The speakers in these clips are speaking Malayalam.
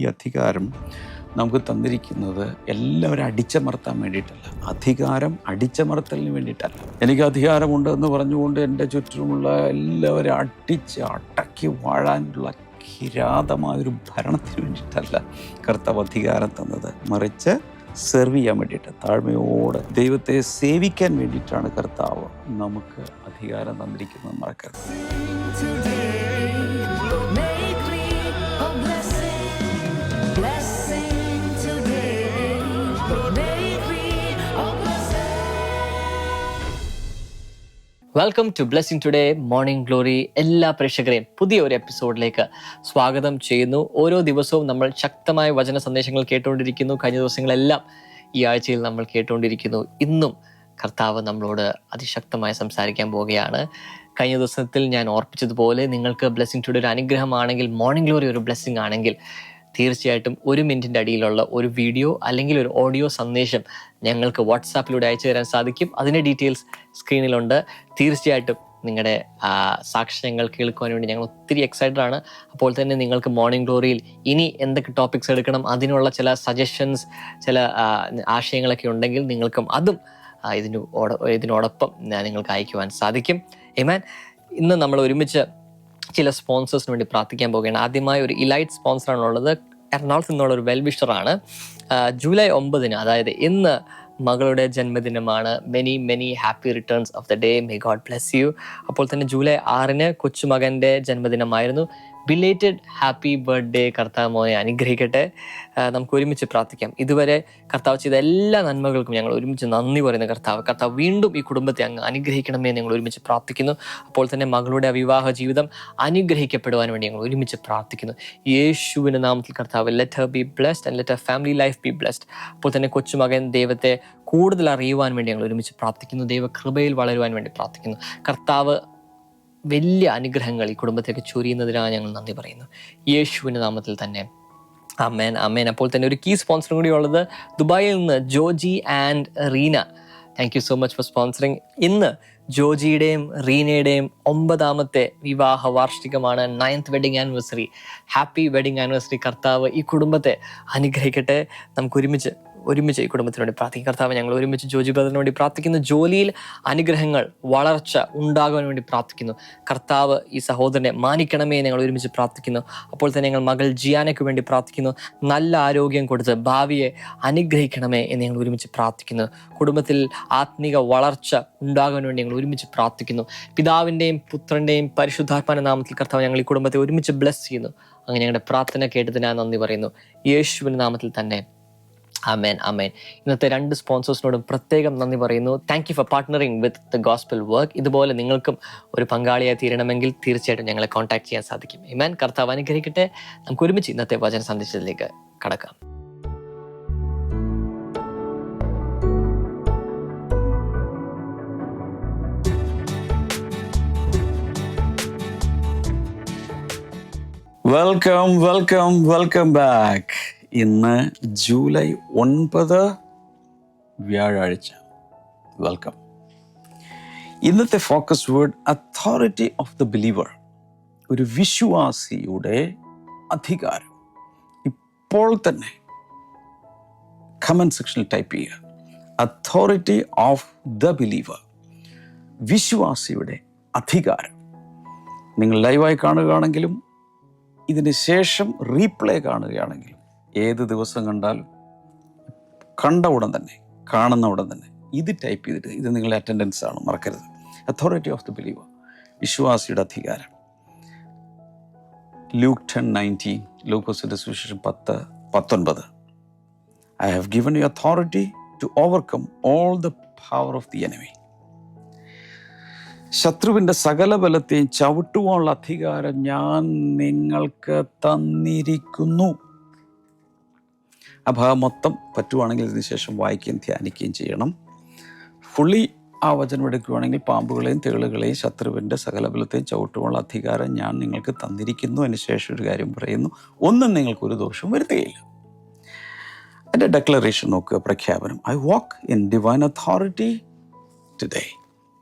ഈ അധികാരം നമുക്ക് തന്നിരിക്കുന്നത് എല്ലാവരും അടിച്ചമർത്താൻ വേണ്ടിയിട്ടല്ല, അധികാരം അടിച്ചമർത്തലിന് വേണ്ടിയിട്ടല്ല. എനിക്ക് അധികാരമുണ്ട് എന്ന് പറഞ്ഞുകൊണ്ട് എൻ്റെ ചുറ്റുമുള്ള എല്ലാവരും അടക്കി വാഴാനുള്ള കിരാതമായൊരു ഭരണത്തിന് വേണ്ടിയിട്ടല്ല കർത്താവ് അധികാരം തന്നത്, മറിച്ച് സെർവ് ചെയ്യാൻ വേണ്ടിയിട്ട്, താഴ്മയോടെ ദൈവത്തെ സേവിക്കാൻ വേണ്ടിയിട്ടാണ് കർത്താവ് നമുക്ക് അധികാരം തന്നിരിക്കുന്നത്. മറക്കരുത്. Welcome to blessing today morning glory. എല്ലാ പ്രേക്ഷകരെയും പുതിയ ഒരു എപ്പിസോഡിലേക്ക് സ്വാഗതം ചെയ്യുന്നു. ഓരോ ദിവസവും നമ്മൾ ശക്തമായ വചന സന്ദേശങ്ങൾ കേട്ടുകൊണ്ടിരിക്കുന്നു. കഴിഞ്ഞ ദിവസങ്ങളെല്ലാം ഈ ആഴ്ചയിൽ നമ്മൾ കേട്ടുകൊണ്ടിരിക്കുന്നു. ഇന്നും കർത്താവ് നമ്മളോട് അതിശക്തമായി സംസാരിക്കാൻ പോവുകയാണ്. കഴിഞ്ഞ ദിവസത്തിൽ ഞാൻ ഓർപ്പിച്ചതുപോലെ നിങ്ങൾക്ക് ബ്ലെസ്സിംഗ് ടുഡേ ഒരു അനുഗ്രഹമാണെങ്കിൽ, മോർണിംഗ് ഗ്ലോറി ഒരു ബ്ലെസ്സിംഗ് ആണെങ്കിൽ, തീർച്ചയായിട്ടും 1 മിനിറ്റിൻ്റെ അടിയിലുള്ള ഒരു വീഡിയോ അല്ലെങ്കിൽ ഒരു ഓഡിയോ സന്ദേശം ഞങ്ങൾക്ക് വാട്സാപ്പിലൂടെ അയച്ചു തരാൻ സാധിക്കും. അതിൻ്റെ ഡീറ്റെയിൽസ് സ്ക്രീനിലുണ്ട്. തീർച്ചയായിട്ടും നിങ്ങളുടെ സാക്ഷ്യങ്ങൾ കേൾക്കുവാൻ വേണ്ടി ഞങ്ങൾ ഒത്തിരി എക്സൈറ്റഡ് ആണ്. അപ്പോൾ തന്നെ നിങ്ങൾക്ക് മോർണിംഗ് ഗ്ലോറിയിൽ ഇനി എന്തൊക്കെ ടോപ്പിക്സ് എടുക്കണം, അതിനുള്ള ചില സജഷൻസ്, ചില ആശയങ്ങളൊക്കെ ഉണ്ടെങ്കിൽ നിങ്ങൾക്കും അതും ഇതിനോടൊപ്പം നിങ്ങൾക്ക് അയക്കുവാൻ സാധിക്കും. ആമേൻ. ഇന്ന് നമ്മൾ ഒരുമിച്ച് ചില സ്പോൺസേഴ്സിന് വേണ്ടി പ്രാർത്ഥിക്കാൻ പോവുകയാണ്. ആദ്യമായി ഒരു ഇലൈറ്റ് സ്പോൺസറാണുള്ളത്. എറണാകുളത്ത് നിന്നുള്ള ഒരു വെൽവിഷറാണ്. ജൂലൈ 9, അതായത് ഇന്ന് മകളുടെ ജന്മദിനമാണ്. Many happy returns of the day. May God bless you. അപ്പോൾ തന്നെ ജൂലൈ 6 കൊച്ചുമകൻ്റെ ജന്മദിനമായിരുന്നു. Belated happy birthday. കർത്താവ് മോനെ അനുഗ്രഹിക്കട്ടെ. നമുക്ക് ഒരുമിച്ച് പ്രാർത്ഥിക്കാം. ഇതുവരെ കർത്താവ് ചെയ്ത എല്ലാ നന്മകൾക്കും ഞങ്ങൾ ഒരുമിച്ച് നന്ദി പറയുന്ന കർത്താവ് വീണ്ടും ഈ കുടുംബത്തെ അങ്ങ് അനുഗ്രഹിക്കണമേ ഞങ്ങൾ ഒരുമിച്ച് പ്രാർത്ഥിക്കുന്നു. അപ്പോൾ തന്നെ മകളുടെ വിവാഹ ജീവിതം അനുഗ്രഹിക്കപ്പെടുവാൻ വേണ്ടി ഞങ്ങൾ ഒരുമിച്ച് പ്രാർത്ഥിക്കുന്നു. യേശുവിൻ്റെ നാമത്തിൽ കർത്താവ്, let Har B blessed and let her family life B blessed. അപ്പോൾ തന്നെ കൊച്ചുമകൻ ദൈവത്തെ കൂടുതൽ അറിയുവാൻ വേണ്ടി ഞങ്ങൾ ഒരുമിച്ച് പ്രാർത്ഥിക്കുന്നു. ദൈവകൃപയിൽ വളരുവാൻ വേണ്ടി പ്രാർത്ഥിക്കുന്നു. കർത്താവ് വലിയ അനുഗ്രഹങ്ങൾ ഈ കുടുംബത്തേക്ക് ചൊരിയുന്നതിനാണ് ഞങ്ങൾ നന്ദി പറയുന്നു. യേശുവിൻ്റെ നാമത്തിൽ തന്നെ ആമേൻ, ആമേൻ. അപ്പോൾ തന്നെ ഒരു കീ സ്പോൺസറും കൂടി ഉള്ളത് ദുബായിൽ നിന്ന് Joji and Reena. Thank you so much for sponsoring. ഇന്ന് ജോജിയുടെയും റീനയുടെയും 9ാമത്തെ വിവാഹ വാർഷികമാണ്. 9th wedding anniversary. Happy wedding anniversary. കർത്താവ് ഈ കുടുംബത്തെ അനുഗ്രഹിക്കട്ടെ. നമുക്ക് ഒരുമിച്ച് ഈ കുടുംബത്തിന് വേണ്ടി പ്രാർത്ഥിക്കും. കർത്താവ്, ഞങ്ങൾ ഒരുമിച്ച് ജോജി ബ്രദറിന് വേണ്ടി പ്രാർത്ഥിക്കുന്നു. ജോലിയിൽ അനുഗ്രഹങ്ങൾ, വളർച്ച ഉണ്ടാകുവാൻ വേണ്ടി പ്രാർത്ഥിക്കുന്നു. കർത്താവ് ഈ സഹോദരനെ മാനിക്കണമേ ഞങ്ങൾ ഒരുമിച്ച് പ്രാർത്ഥിക്കുന്നു. അപ്പോൾ തന്നെ ഞങ്ങൾ മകൾ ജിയാനയ്ക്ക് വേണ്ടി പ്രാർത്ഥിക്കുന്നു. നല്ല ആരോഗ്യം കൊടുത്ത് ഭാവിയെ അനുഗ്രഹിക്കണമേ എന്ന് ഞങ്ങൾ ഒരുമിച്ച് പ്രാർത്ഥിക്കുന്നു. കുടുംബത്തിൽ ആത്മീക വളർച്ച ഉണ്ടാകാൻ വേണ്ടി ഞങ്ങൾ ഒരുമിച്ച് പ്രാർത്ഥിക്കുന്നു. പിതാവിൻ്റെയും പുത്രൻ്റെയും പരിശുദ്ധാത്മാവിന്റെ നാമത്തിൽ കർത്താവ് ഞങ്ങൾ ഈ കുടുംബത്തെ ഒരുമിച്ച് ബ്ലെസ് ചെയ്യുന്നു. അങ്ങനെ ഞങ്ങളുടെ പ്രാർത്ഥന കേട്ടതിനായി നന്ദി പറയുന്നു. യേശുവിൻ്റെ നാമത്തിൽ തന്നെ ആമേൻ, ആമേൻ. ഇന്നത്തെ 2 സ്പോൺസേഴ്സിനോടും പ്രത്യേകം നന്ദി പറയുന്നു. Thank you for partnering with the gospel work. ഇതുപോലെ നിങ്ങൾക്കും ഒരു പങ്കാളിയായി തീരണമെങ്കിൽ തീർച്ചയായിട്ടും ഞങ്ങളെ കോൺടാക്ട് ചെയ്യാൻ സാധിക്കും. ആമേൻ. കർത്താവ് അനുഗ്രഹിക്കട്ടെ. നമുക്ക് ഒരുമിച്ച് ഇന്നത്തെ വചന സന്ദേശത്തിലേക്ക് കടക്കാം. Welcome back. ഇന്ന് ജൂലൈ 9 വ്യാഴാഴ്ച. വെൽക്കം. ഇന്നത്തെ focus word authority of the believer. ഒരു വിശ്വാസിയുടെ അധികാരം. ഇപ്പോൾ തന്നെ കമന്റ് സെക്ഷനിൽ ടൈപ്പ് ചെയ്യുക, അതോറിറ്റി ഓഫ് ദ ബിലീവർ. വിശ്വാസിയുടെ അധികാരം. നിങ്ങൾ ലൈവായി കാണുകയാണെങ്കിലും ഇതിന് ശേഷം റീപ്ലേ കാണുകയാണെങ്കിലും ഏത് ദിവസം കണ്ടാലും കാണുന്ന ഉടൻ തന്നെ ഇത് ടൈപ്പ് ചെയ്തിട്ട്, ഇത് നിങ്ങളുടെ അറ്റൻഡൻസ് ആണ്, മറക്കരുത്. അതോറിറ്റി ഓഫ് ദി ബിലീവർ, വിശ്വാസിയുടെ അധികാരം. ലൂക്ക് 10:19, ലൂക്കോസിന്റെ സുവിശേഷം 10:19. I have given you authority to overcome all the power of the enemy. ശത്രുവിൻ്റെ സകല ബലത്തെയും ചവിട്ടുവാനുള്ള അധികാരം ഞാൻ നിങ്ങൾക്ക് തന്നിരിക്കുന്നു. ആ ഭാഗം മൊത്തം പറ്റുവാണെങ്കിൽ ഇതിന് ശേഷം വായിക്കുകയും ധ്യാനിക്കുകയും ചെയ്യണം. ഫുള്ളി ആ വചനം എടുക്കുകയാണെങ്കിൽ പാമ്പുകളെയും തേളുകളെയും ശത്രുവിൻ്റെ സകല ബലത്തെയും ചവിട്ടുവാനുള്ള അധികാരം ഞാൻ നിങ്ങൾക്ക് തന്നിരിക്കുന്നു. അതിന് ശേഷം ഒരു കാര്യം പറയുന്നു, ഒന്നും നിങ്ങൾക്കൊരു ദോഷവും വരുത്തുകയില്ല. എൻ്റെ ഡെക്ലറേഷൻ നോക്കുക, പ്രഖ്യാപനം. I walk in divine authority today.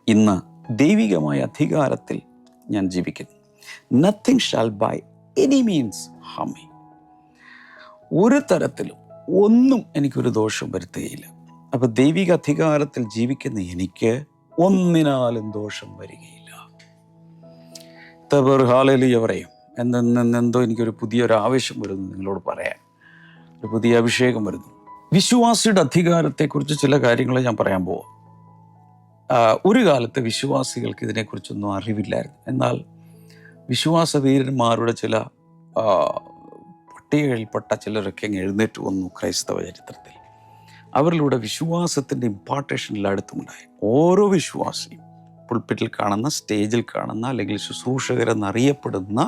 ഇന്ന് ദൈവികമായ അധികാരത്തിൽ ഞാൻ ജീവിക്കുന്നു. Nothing shall by any means harm me. ഒരു തരത്തിലും ഒന്നും എനിക്കൊരു ദോഷം വരുത്തുകയില്ല. അപ്പൊ ദൈവിക അധികാരത്തിൽ ജീവിക്കുന്ന എനിക്ക് ഒന്നിനാലും ദോഷം വരികയില്ല. ഹാലേലൂയ പറയും. എന്തോ എനിക്കൊരു പുതിയൊരു ആവേശം വരുന്നു നിങ്ങളോട് പറയാൻ. ഒരു പുതിയ അഭിഷേകം വരുന്നു. വിശ്വാസിയുടെ അധികാരത്തെക്കുറിച്ച് ചില കാര്യങ്ങൾ ഞാൻ പറയാൻ പോവാം. ഒരു കാലത്ത് വിശ്വാസികൾക്ക് ഇതിനെക്കുറിച്ചൊന്നും അറിവില്ലായിരുന്നു. എന്നാൽ വിശ്വാസ വീരന്മാരുടെ ചില പട്ടികയിൽപ്പെട്ട ചിലരൊക്കെ എഴുന്നേറ്റ് വന്നു ക്രൈസ്തവ ചരിത്രത്തിൽ. അവരിലൂടെ വിശ്വാസത്തിൻ്റെ ഇമ്പാർട്ടേഷനിൽ അടുത്തുമുണ്ടായി. ഓരോ വിശ്വാസിയും പുൾപിറ്റിൽ കാണുന്ന, സ്റ്റേജിൽ കാണുന്ന, അല്ലെങ്കിൽ ശുശ്രൂഷകരെന്നറിയപ്പെടുന്ന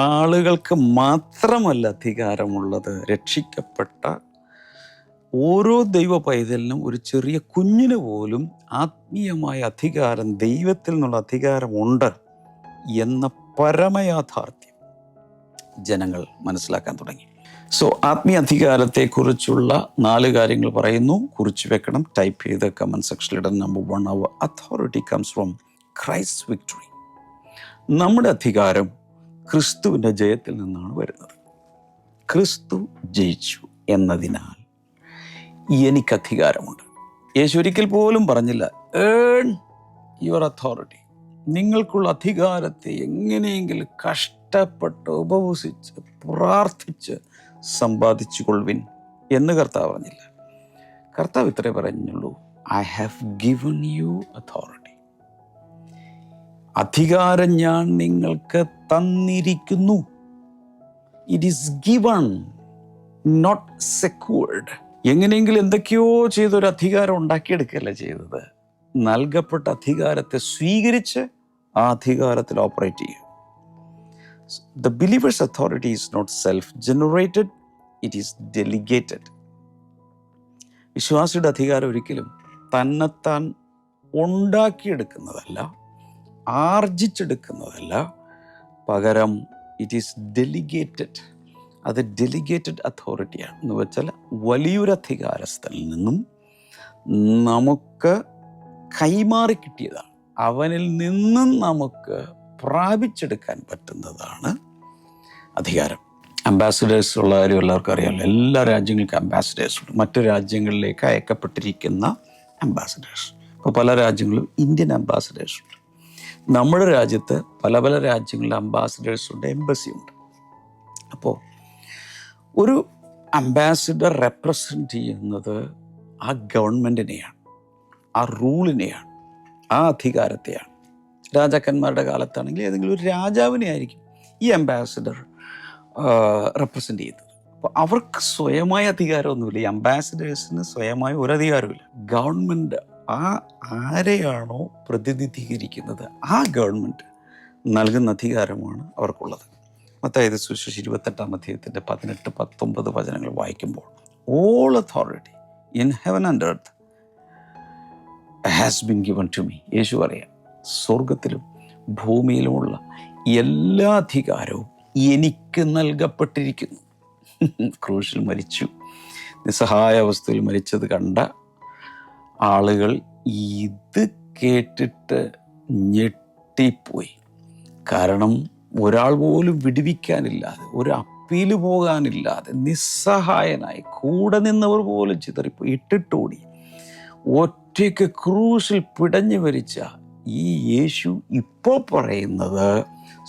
ആളുകൾക്ക് മാത്രമല്ല അധികാരമുള്ളത്. രക്ഷിക്കപ്പെട്ട ഓരോ ദൈവ പൈതലിനും, ഒരു ചെറിയ കുഞ്ഞിന് പോലും ആത്മീയമായ അധികാരം, ദൈവത്തിൽ നിന്നുള്ള അധികാരമുണ്ട് എന്ന പരമയാഥാർത്ഥ്യം ജനങ്ങൾ മനസ്സിലാക്കാൻ തുടങ്ങി. സോ ആത്മീയ അധികാരത്തെക്കുറിച്ചുള്ള 4 കാര്യങ്ങൾ പറയുന്നു. കുറിച്ച് വെക്കണം, ടൈപ്പ് ചെയ്ത് കമൻറ്റ് സെക്ഷനിലിടാൻ. Number 1, our authority comes from Christ victory. നമ്മുടെ അധികാരം ക്രിസ്തുവിൻ്റെ ജയത്തിൽ നിന്നാണ് വരുന്നത്. ക്രിസ്തു ജയിച്ചു എന്നതിനാൽ എനിക്ക് അധികാരമുണ്ട്. യേശു ഒരിക്കൽ പോലും പറഞ്ഞില്ല ഏൺ യുവർ അതോറിറ്റി. നിങ്ങൾക്കുള്ള അധികാരത്തെ എങ്ങനെയെങ്കിലും കഷ്ടപ്പെട്ട് ഉപവസിച്ച് പ്രാർത്ഥിച്ച് സമ്പാദിച്ചു കൊള്ളുവിൻ എന്ന് കർത്താവ് പറഞ്ഞില്ല. കർത്താവ് ഇത്രേ പറഞ്ഞുള്ളൂ, I have given you authority. അധികാരം ഞാൻ നിങ്ങൾക്ക് തന്നിരിക്കുന്നു. It is given, not secured. എങ്ങനെയെങ്കിലും എന്തൊക്കെയോ ചെയ്തൊരു അധികാരം ഉണ്ടാക്കിയെടുക്കുകയല്ല ചെയ്തത്. നൽകപ്പെട്ട അധികാരത്തെ സ്വീകരിച്ച് ആ അധികാരത്തിൽ ഓപ്പറേറ്റ് ചെയ്യുക. The believer's authority is not self-generated, it is delegated. വിശ്വാസിയുടെ അധികാരം ഒരിക്കലും തന്നെത്താൻ ഉണ്ടാക്കിയെടുക്കുന്നതല്ല, ആർജിച്ചെടുക്കുന്നതല്ല. പകരം ഇറ്റ് ഈസ് ഡെലിഗേറ്റഡ്. അത് ഡെലിഗേറ്റഡ് അതോറിറ്റിയാണ്. എന്ന് വെച്ചാൽ വലിയൊരു അധികാരസ്ഥനിൽ നിന്നും നമുക്ക് കൈമാറി കിട്ടിയതാണ്. അവനിൽ നിന്നും നമുക്ക് പ്രാപിച്ചെടുക്കാൻ പറ്റുന്നതാണ് അധികാരം. അംബാസിഡേഴ്സ് ഉള്ള കാര്യം എല്ലാവർക്കും അറിയാമല്ലോ. എല്ലാ രാജ്യങ്ങൾക്കും അംബാസിഡേഴ്സ് ഉണ്ട്. മറ്റു രാജ്യങ്ങളിലേക്ക് അയക്കപ്പെട്ടിരിക്കുന്ന അംബാസിഡേഴ്സ്. ഇപ്പോൾ പല രാജ്യങ്ങളിലും ഇന്ത്യൻ അംബാസിഡേഴ്സ് ഉണ്ട്. നമ്മുടെ രാജ്യത്ത് പല പല രാജ്യങ്ങളിലെ അംബാസിഡേഴ്സ് ഉണ്ട്, എംബസി ഉണ്ട്. അപ്പോൾ ഒരു അംബാസിഡർ റെപ്രസെൻ്റ് ചെയ്യുന്നത് ആ ഗവൺമെൻറ്റിനെയാണ്, ആ റൂളിനെയാണ്, ആ അധികാരത്തെയാണ്. രാജാക്കന്മാരുടെ കാലത്താണെങ്കിൽ ഏതെങ്കിലും ഒരു രാജാവിനെ ആയിരിക്കും ഈ അംബാസിഡർ റെപ്രസെൻ്റ് ചെയ്യുന്നത്. അപ്പോൾ അവർക്ക് സ്വയമായ അധികാരമൊന്നുമില്ല. ഈ അംബാസിഡേഴ്സിന് സ്വയമായ ഒരു അധികാരമില്ല. ഗവൺമെൻറ് ആരെയാണോ പ്രതിനിധീകരിക്കുന്നത് ആ ഗവൺമെൻറ് നൽകുന്ന അധികാരമാണ് അവർക്കുള്ളത്. മത്തായി സുവിശേഷം 28-ാം അധ്യായത്തിൻ്റെ 18-19 വചനങ്ങൾ വായിക്കുമ്പോൾ, all authority in heaven and earth has been given to me. Yesu പറയാം, സ്വർഗത്തിലും ഭൂമിയിലുമുള്ള എല്ലാ അധികാരവും എനിക്ക് നൽകപ്പെട്ടിരിക്കുന്നു. ക്രൂശിൽ മരിച്ചു, നിസ്സഹായ അവസ്ഥയിൽ മരിച്ചത് കണ്ട ആളുകൾ ഇത് കേട്ടിട്ട് ഞെട്ടിപ്പോയി. കാരണം ഒരാൾ പോലും വിടുവിക്കാനില്ലാതെ, ഒരു അപ്പീല് പോകാനില്ലാതെ നിസ്സഹായനായി കൂടെ നിന്നവർ പോലും ചിതറിപ്പോയി, ഇട്ടിട്ടോടി ഒറ്റയ്ക്ക് ക്രൂശിൽ പിടഞ്ഞു മരിച്ച ഈ യേശു ഇപ്പോൾ പറയുന്നത്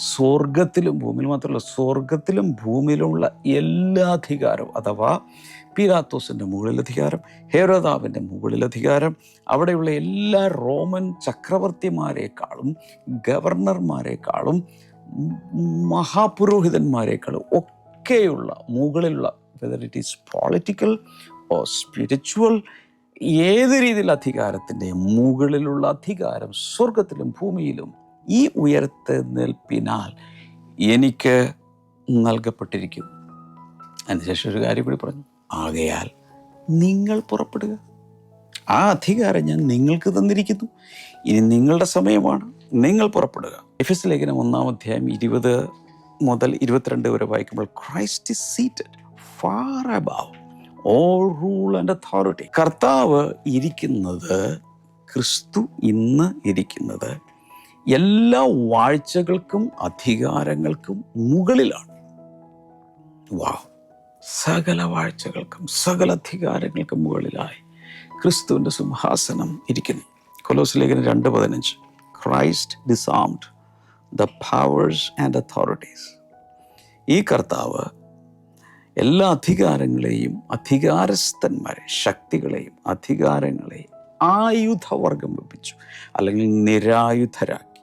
സ്വർഗത്തിലും ഭൂമിയിലും മാത്രമല്ല, സ്വർഗത്തിലും ഭൂമിയിലുമുള്ള എല്ലാ അധികാരവും, അഥവാ പീലാത്തോസിൻ്റെ മുകളിൽ അധികാരം, ഹെരോദാവിൻ്റെ മുകളിൽ അധികാരം, അവിടെയുള്ള എല്ലാ റോമൻ ചക്രവർത്തിമാരെക്കാളും ഗവർണർമാരെക്കാളും മഹാപുരോഹിതന്മാരെക്കാളും ഒക്കെയുള്ള മുകളിലുള്ള, whether it is political or spiritual, ഏത് രീതിയിലുള്ള അധികാരത്തിൻ്റെ മുകളിലുള്ള അധികാരം സ്വർഗത്തിലും ഭൂമിയിലും ഈ ഉയർത്തെഴുന്നേൽപ്പിനാൽ എനിക്ക് നൽകപ്പെട്ടിരിക്കുന്നു. അതിനുശേഷം ഒരു കാര്യം കൂടി പറഞ്ഞു, ആകയാൽ നിങ്ങൾ പുറപ്പെടുക. ആ അധികാരം ഞാൻ നിങ്ങൾക്ക് തന്നിരിക്കുന്നു. ഇനി നിങ്ങളുടെ സമയമാണ്, നിങ്ങൾ പുറപ്പെടുക. എഫെസ്യ ലേഖനം 1-ാം അധ്യായം 20 മുതൽ 22 വരെ വായിക്കുമ്പോൾ, Christ is seated far above all rule and authority. കർത്താവ് ഇരിക്കുന്നത്, ക്രിസ്തു ഇന്ന് ഇരിക്കുന്നത് എല്ലാ വാഴ്ചകൾക്കും അധികാരങ്ങൾക്കും മുകളിലാണ്. വാ, സകല വാഴ്ചകൾക്കും സകല അധികാരങ്ങൾക്കും മുകളിലായി ക്രിസ്തുവിൻ്റെ സിംഹാസനം ഇരിക്കുന്നു. കൊലോസ്യ ലേഖനം 2:15. Christ disarmed the powers and authorities. ഈ കർത്താവ് എല്ലാ അധികാരങ്ങളെയും അധികാരസ്ഥന്മാരെ, ശക്തികളെയും അധികാരങ്ങളെയും ആയുധവർഗം വെപ്പിച്ചു, അല്ലെങ്കിൽ നിരായുധരാക്കി.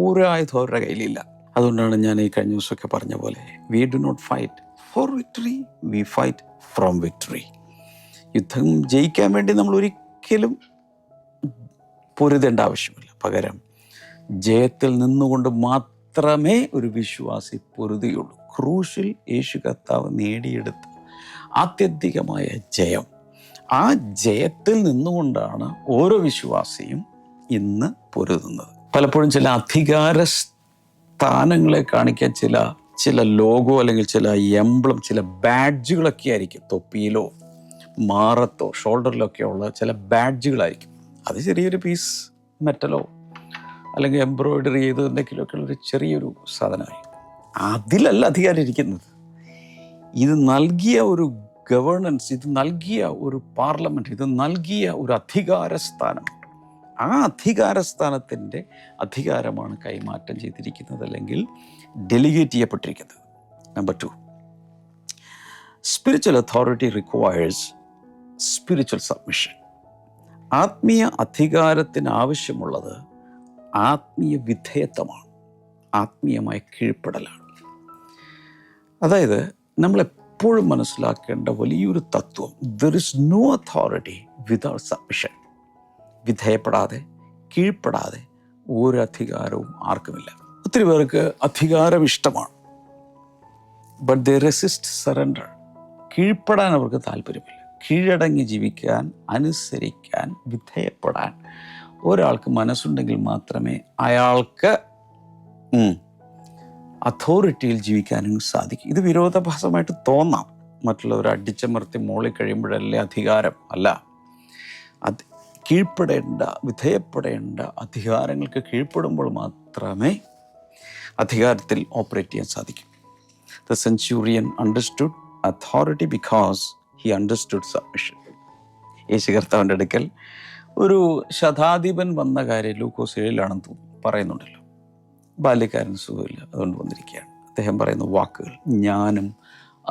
ഒരായുധം അവരുടെ കയ്യിലില്ല. അതുകൊണ്ടാണ് ഞാൻ ഈ കഴിഞ്ഞ ദിവസമൊക്കെ പറഞ്ഞ പോലെ, we do not fight for victory, we fight from victory. യുദ്ധം ജയിക്കാൻ വേണ്ടി നമ്മൾ ഒരിക്കലും പൊരുതേണ്ട ആവശ്യമില്ല. പകരം ജയത്തിൽ നിന്നുകൊണ്ട് മാത്രമേ ഒരു വിശ്വാസി പൊരുതുകയുള്ളൂ. ക്രൂശിൽ യേശു കർത്താവ് നേടിയെടുത്ത ആത്യന്തികമായ ജയം, ആ ജയത്തിൽ നിന്നുകൊണ്ടാണ് ഓരോ വിശ്വാസിയും ഇന്ന് പൊരുതുന്നത്. പലപ്പോഴും ചില അധികാര സ്ഥാനങ്ങളെ കാണിക്കാൻ ചില ലോഗോ അല്ലെങ്കിൽ ചില എംബ്ലം, ചില ബാഡ്ജുകളൊക്കെ ആയിരിക്കും. തൊപ്പിയിലോ മാറത്തോ ഷോൾഡറിലൊക്കെ ഉള്ള ചില ബാഡ്ജുകളായിരിക്കും. അത് ചെറിയൊരു പീസ് മെറ്റലോ അല്ലെങ്കിൽ എംബ്രോയിഡറി ചെയ്ത് എന്തെങ്കിലുമൊക്കെ ഉള്ളൊരു ചെറിയൊരു സാധനമായി. അതിലല്ല അധികാരം ഇരിക്കുന്നത്. ഇത് നൽകിയ ഒരു ഗവേണൻസ്, ഇത് നൽകിയ ഒരു പാർലമെൻറ്റ്, ഇത് നൽകിയ ഒരു അധികാര സ്ഥാനം. ആ അധികാര സ്ഥാനത്തിൻ്റെ അധികാരമാണ് കൈമാറ്റം ചെയ്തിരിക്കുന്നത്, അല്ലെങ്കിൽ ഡെലിഗേറ്റ് ചെയ്യപ്പെട്ടിരിക്കുന്നത്. Number 2, spiritual authority requires spiritual submission. ആത്മീയ അധികാരത്തിന് ആവശ്യമുള്ളത് ആത്മീയ വിധേയത്വമാണ്, ആത്മീയമായ കീഴ്പ്പെടലാണ്. അതായത് നമ്മളെപ്പോഴും മനസ്സിലാക്കേണ്ട വലിയൊരു തത്വം, there is no authority without submission. വിധേയപ്പെടാതെ, കീഴ്പ്പെടാതെ ഒരു അധികാരവും ആർക്കുമില്ല. ഒത്തിരി പേർക്ക് അധികാരം ഇഷ്ടമാണ്, ബട്ട് ദേ റെസിസ്റ്റ് സറണ്ടർ. കീഴ്പ്പെടാൻ അവർക്ക് താല്പര്യമില്ല. കീഴടങ്ങി ജീവിക്കാൻ, അനുസരിക്കാൻ, വിധേയപ്പെടാൻ ഒരാൾക്ക് മനസ്സുണ്ടെങ്കിൽ മാത്രമേ അയാൾക്ക് അതോറിറ്റിയിൽ ജീവിക്കാനും സാധിക്കും. ഇത് വിരോധാഭാസമായിട്ട് തോന്നാം. മറ്റുള്ളവർ അടിച്ചമർത്തി മോളിൽ കഴിയുമ്പോഴല്ലേ അധികാരം. അല്ല, അത് കീഴ്പ്പെടേണ്ട, വിധേയപ്പെടേണ്ട അധികാരങ്ങൾക്ക് കീഴ്പ്പെടുമ്പോൾ മാത്രമേ അധികാരത്തിൽ ഓപ്പറേറ്റ് ചെയ്യാൻ സാധിക്കും. The centurion understood authority because he understood submission. Yesu കർത്താവിൻ്റെ അടുക്കൽ ഒരു ശതാധിപൻ വന്ന കാര്യം ലൂക്കോസ് 7 പറയുന്നുണ്ടല്ലോ. ബാല്യക്കാരൻ സുഖമില്ല, അതുകൊണ്ട് വന്നിരിക്കുകയാണ്. അദ്ദേഹം പറയുന്ന വാക്കുകൾ, ഞാനും